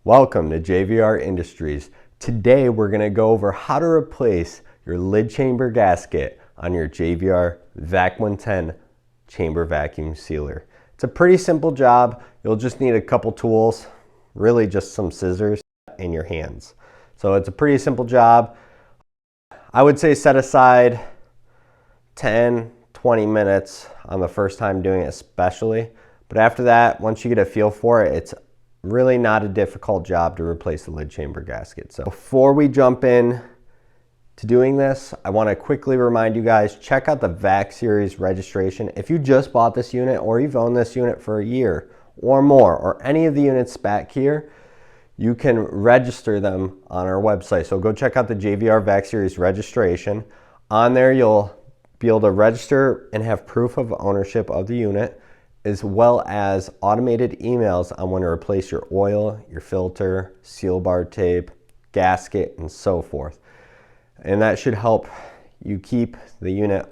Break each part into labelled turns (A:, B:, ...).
A: Welcome to JVR Industries. Today we're going to go over how to replace your lid chamber gasket on your JVR Vac110 chamber vacuum sealer. It's a pretty simple job. You'll just need a couple tools, really just some scissors and your hands. So it's a pretty simple job. I would say set aside 10-20 minutes on the first time doing it especially. But after that, once you get a feel for it, it's really not a difficult job to replace the lid chamber gasket. So before we jump in to doing this, I want to quickly remind you guys, check out the VacSeries registration. If you just bought this unit or you've owned this unit for a year or more, or any of the units back here, you can register them on our website. So go check out the JVR VacSeries registration. On there, you'll be able to register and have proof of ownership of the unit, as well as automated emails on when to replace your oil, your filter, seal bar tape, gasket, and so forth. And that should help you keep the unit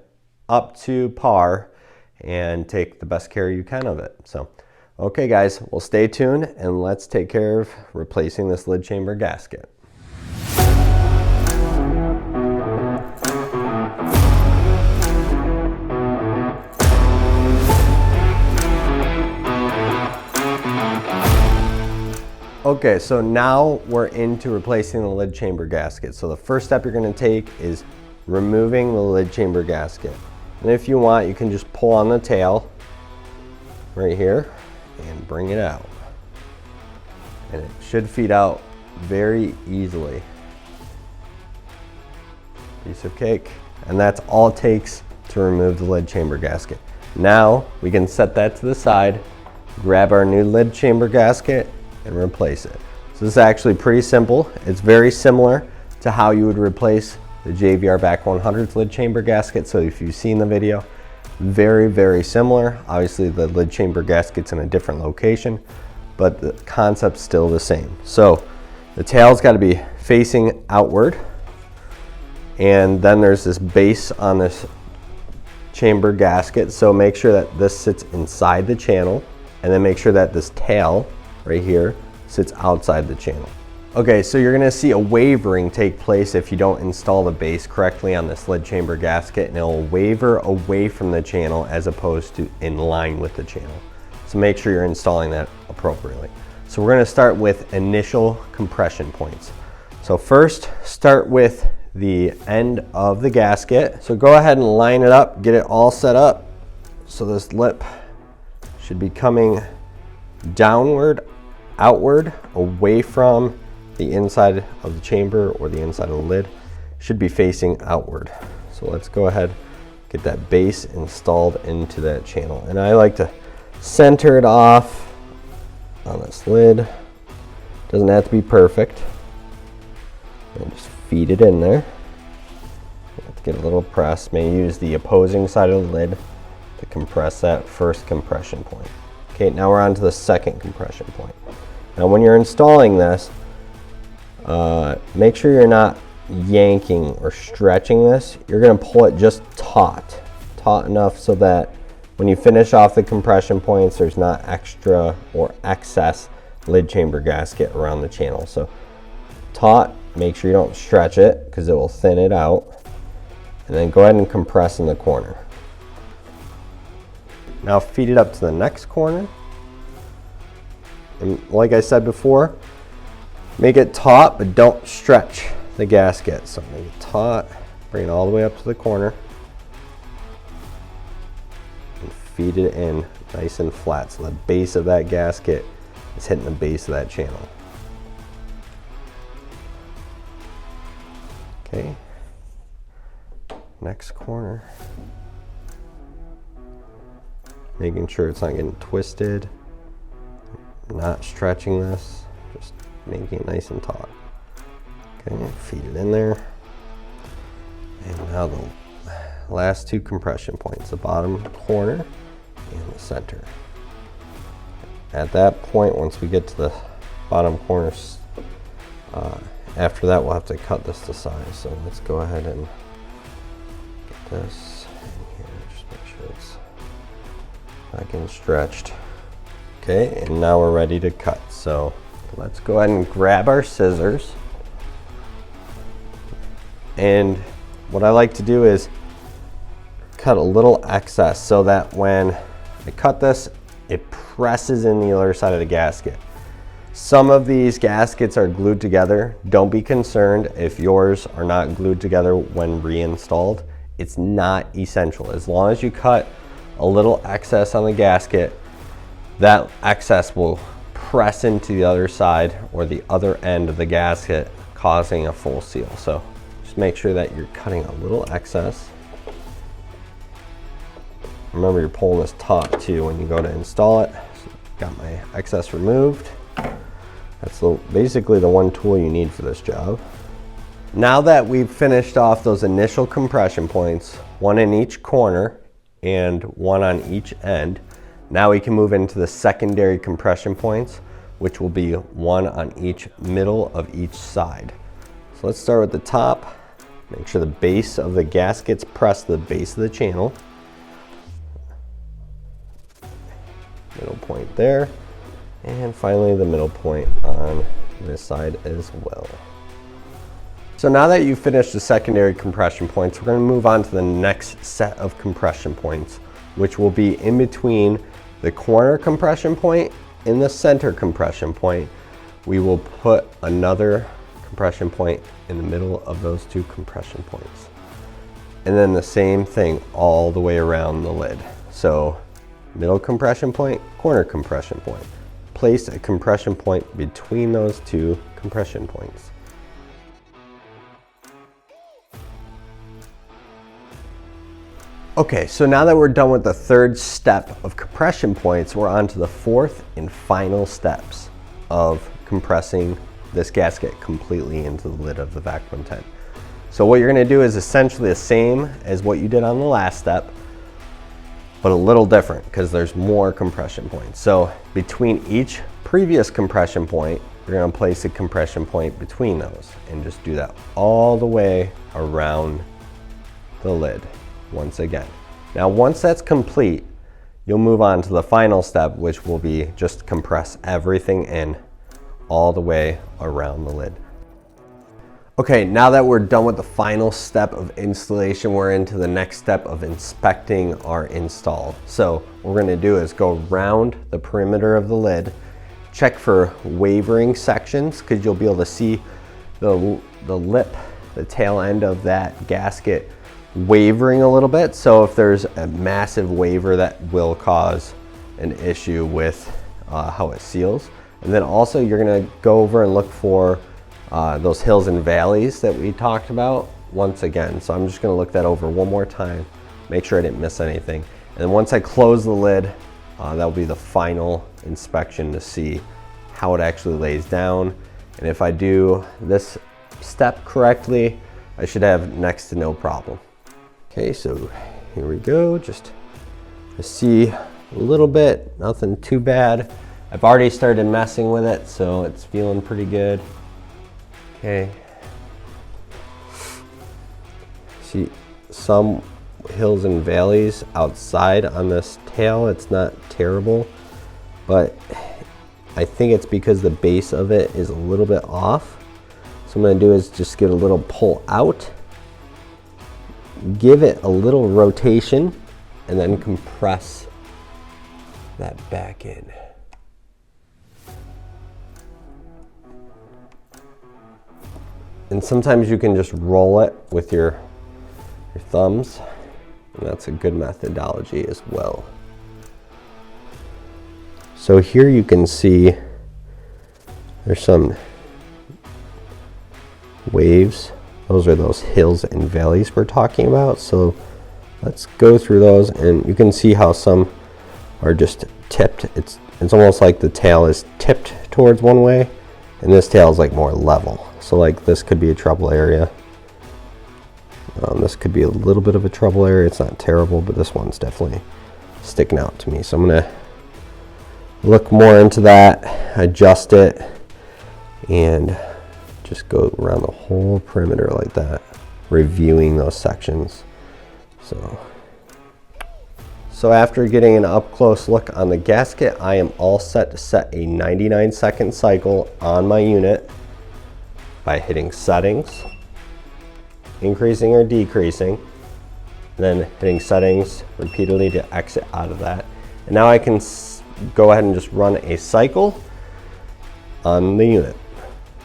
A: up to par and take the best care you can of it. So, okay guys, well stay tuned and let's take care of replacing this lid chamber gasket. Okay, so now we're into replacing the lid chamber gasket. So the first step you're going to take is removing the lid chamber gasket. And if you want, you can just pull on the tail right here and bring it out. And it should feed out very easily. Piece of cake. And that's all it takes to remove the lid chamber gasket. Now we can set that to the side, grab our new lid chamber gasket, and replace it. So this is actually pretty simple. It's very similar to how you would replace the JVR Vac110's lid chamber gasket. So if you've seen the video, very, very similar. Obviously the lid chamber gasket's in a different location, but the concept's still the same. So the tail's got to be facing outward, and then there's this base on this chamber gasket. So make sure that this sits inside the channel, and then make sure that this tail right here sits outside the channel. Okay, so you're gonna see a wavering take place if you don't install the base correctly on this lid chamber gasket, and it'll waver away from the channel as opposed to in line with the channel. So make sure you're installing that appropriately. So we're gonna start with initial compression points. So first, start with the end of the gasket. So go ahead and line it up, get it all set up. So this lip should be coming downward, outward, away from the inside of the chamber or the inside of the lid. Should be facing outward. So let's go ahead, get that base installed into that channel. And I like to center it off on this lid. Doesn't have to be perfect. And just feed it in there. Let's get a little press. May use the opposing side of the lid to compress that first compression point. Okay, now we're on to the second compression point. Now when you're installing this, make sure you're not yanking or stretching this. You're gonna pull it just taut enough so that when you finish off the compression points, there's not extra or excess lid chamber gasket around the channel. So taut, make sure you don't stretch it because it will thin it out. And then go ahead and compress in the corner. Now feed it up to the next corner. And like I said before, make it taut, but don't stretch the gasket. So make it taut, bring it all the way up to the corner, and feed it in nice and flat. So the base of that gasket is hitting the base of that channel. Okay, next corner. Making sure it's not getting twisted. Not stretching this, just making it nice and taut. Okay, feed it in there. And now the last two compression points, the bottom corner and the center. At that point, once we get to the bottom corners, after that we'll have to cut this to size. So let's go ahead and get this in here, just make sure it's not getting stretched. Okay, and now we're ready to cut. So let's go ahead and grab our scissors. And what I like to do is cut a little excess so that when I cut this, it presses in the other side of the gasket. Some of these gaskets are glued together. Don't be concerned if yours are not glued together when reinstalled. It's not essential. As long as you cut a little excess on the gasket, that excess will press into the other side or the other end of the gasket, causing a full seal. So just make sure that you're cutting a little excess. Remember, you're pulling this taut too when you go to install it. So got my excess removed. That's basically the one tool you need for this job. Now that we've finished off those initial compression points, one in each corner and one on each end, now we can move into the secondary compression points, which will be one on each middle of each side. So let's start with the top. Make sure the base of the gasket's pressed to the base of the channel. Middle point there. And finally the middle point on this side as well. So now that you've finished the secondary compression points, we're going to move on to the next set of compression points, which will be in between the corner compression point and the center compression point. We will put another compression point in the middle of those two compression points. And then the same thing all the way around the lid. So middle compression point, corner compression point. Place a compression point between those two compression points. Okay, so now that we're done with the third step of compression points, we're on to the fourth and final steps of compressing this gasket completely into the lid of the Vac110. So what you're going to do is essentially the same as what you did on the last step, but a little different because there's more compression points. So between each previous compression point, you're going to place a compression point between those and just do that all the way around the lid once again. Now once that's complete, you'll move on to the final step, which will be just compress everything in all the way around the lid. Okay, now that we're done with the final step of installation, we're into the next step of inspecting our install. So what we're going to do is go around the perimeter of the lid, check for wavering sections, because you'll be able to see the lip, the tail end of that gasket wavering a little bit. So if there's a massive waver, that will cause an issue with how it seals. And then also you're going to go over and look for those hills and valleys that we talked about once again. So I'm just going to look that over one more time, make sure I didn't miss anything. And then once I close the lid, that'll be the final inspection to see how it actually lays down. And if I do this step correctly, I should have next to no problem. Okay, so here we go. Just to see a little bit, nothing too bad. I've already started messing with it, so it's feeling pretty good. Okay. See some hills and valleys outside on this tail. It's not terrible, but I think it's because the base of it is a little bit off. So what I'm gonna do is just get a little pull out, give it a little rotation, and then compress that back in. And sometimes you can just roll it with your thumbs, and that's a good methodology as well. So here you can see there's some waves. Those are those hills and valleys we're talking about. So let's go through those, and you can see how some are just tipped. It's almost like the tail is tipped towards one way, and this tail is like more level. So like this could be a trouble area. This could be a little bit of a trouble area. It's not terrible, but this one's definitely sticking out to me. So I'm gonna look more into that, adjust it, and just go around the whole perimeter like that, reviewing those sections. So So after getting an up close look on the gasket, I am all set to set a 99-second cycle on my unit by hitting settings, increasing or decreasing, then hitting settings repeatedly to exit out of that. And now I can go ahead and just run a cycle on the unit.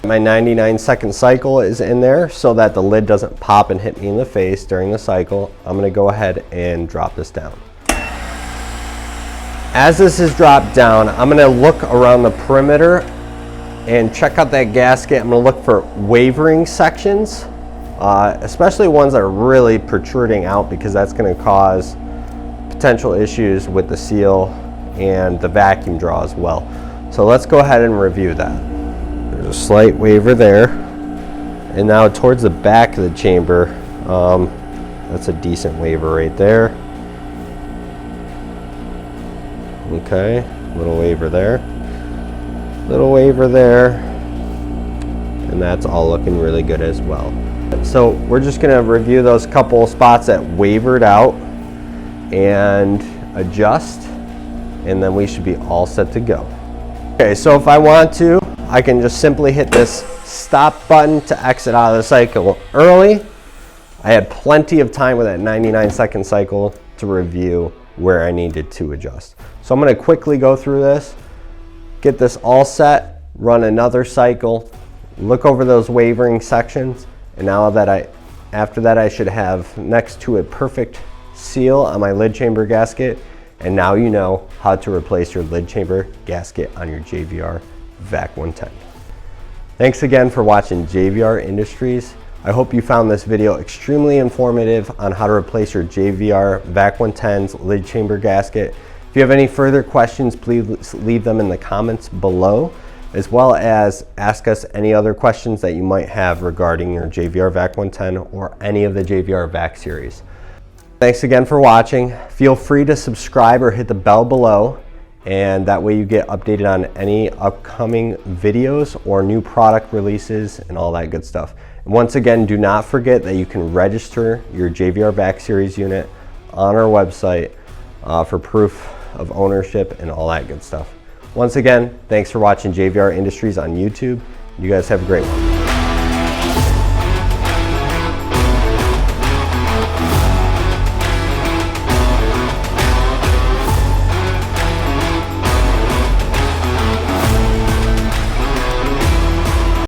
A: My 99-second cycle is in there so that the lid doesn't pop and hit me in the face during the cycle. I'm going to go ahead and drop this down. As this is dropped down, I'm going to look around the perimeter and check out that gasket. I'm going to look for wavering sections, especially ones that are really protruding out, because that's going to cause potential issues with the seal and the vacuum draw as well. So let's go ahead and review that. There's a slight waver there, and now towards the back of the chamber, that's a decent waver right there. Okay, little waver there, little waver there, and that's all looking really good as well. So we're just going to review those couple spots that wavered out and adjust, and then we should be all set to go. Okay, so if I want to, I can just simply hit this stop button to exit out of the cycle early. I had plenty of time with that 99-second cycle to review where I needed to adjust. So I'm going to quickly go through this, get this all set, run another cycle, look over those wavering sections, and now that after that I should have next to a perfect seal on my lid chamber gasket. And now you know how to replace your lid chamber gasket on your JVR Vac110. Thanks again for watching JVR Industries. I hope you found this video extremely informative on how to replace your JVR Vac110's lid chamber gasket. If you have any further questions, please leave them in the comments below, as well as ask us any other questions that you might have regarding your JVR Vac110 or any of the JVR VacSeries. Thanks again for watching. Feel free to subscribe or hit the bell below, and that way you get updated on any upcoming videos or new product releases and all that good stuff. And once again, do not forget that you can register your JVR VacSeries unit on our website for proof of ownership and all that good stuff. Once again, thanks for watching JVR Industries on YouTube. You guys have a great one.